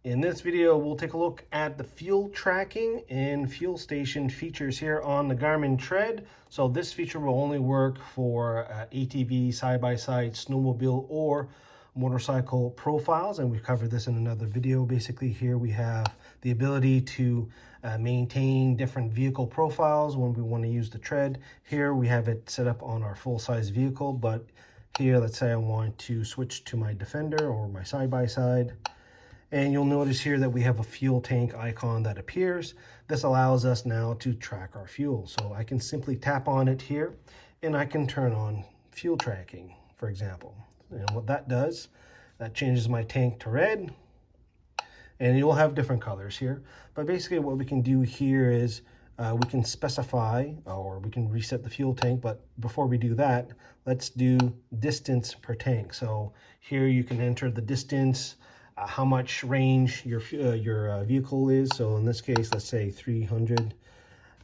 In this video, we'll take a look at the fuel tracking and fuel station features here on the Garmin Tread. So this feature will only work for ATV, side-by-side, snowmobile, or motorcycle profiles, and we covered this in another video. Basically, here we have the ability to maintain different vehicle profiles when we want to use the Tread. Here we have it set up on our full-size vehicle, but here, let's say I want to switch to my Defender or my side-by-side. And you'll notice here that we have a fuel tank icon that appears. This allows us now to track our fuel. So I can simply tap on it here and I can turn on fuel tracking, for example. And what that does, that changes my tank to red. And you'll have different colors here. But basically what we can do here is we can specify, or we can reset the fuel tank. But before we do that, let's do distance per tank. So here you can enter the distance, how much range your vehicle is. So in this case, let's say 300,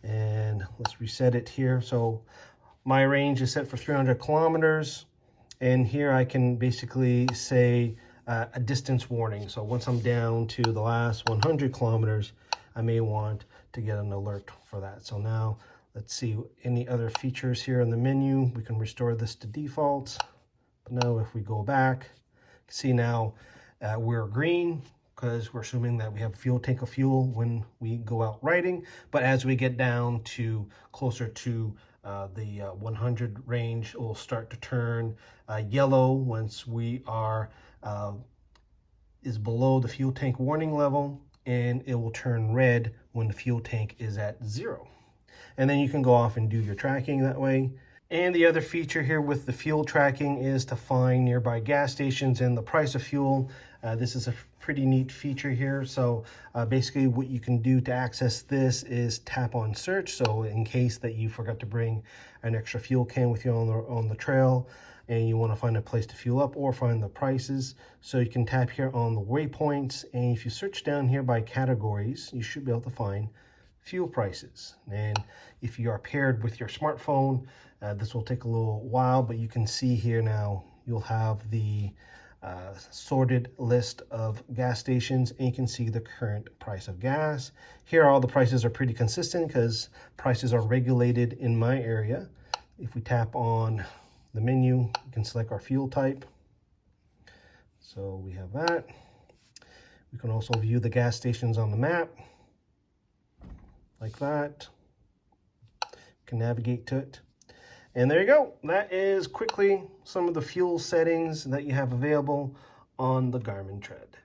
and let's reset it here. So my range is set for 300 kilometers, and here I can basically say a distance warning. So once I'm down to the last 100 kilometers, I may want to get an alert for that. So now let's see any other features here in the menu. We can restore this to defaults. But now if we go back, see now, we're green because we're assuming that we have a fuel tank of fuel when we go out riding. But as we get down to closer to the 100 range, it will start to turn yellow once we are is below the fuel tank warning level, and it will turn red when the fuel tank is at 0. And then you can go off and do your tracking that way. And the other feature here with the fuel tracking is to find nearby gas stations and the price of fuel. This is a pretty neat feature here. So basically what you can do to access this is tap on search. So in case that you forgot to bring an extra fuel can with you on the trail and you want to find a place to fuel up or find the prices. So you can tap here on the waypoints, and if you search down here by categories, you should be able to find fuel prices. And if you are paired with your smartphone, this will take a little while, but you can see here now you'll have the sorted list of gas stations, and you can see the current price of gas. Here all the prices are pretty consistent because prices are regulated in my area. If we tap on the menu, you can select our fuel type. So we have that. We can also view the gas stations on the map like that. You can navigate to it. And there you go. That is quickly some of the fuel settings that you have available on the Garmin Tread.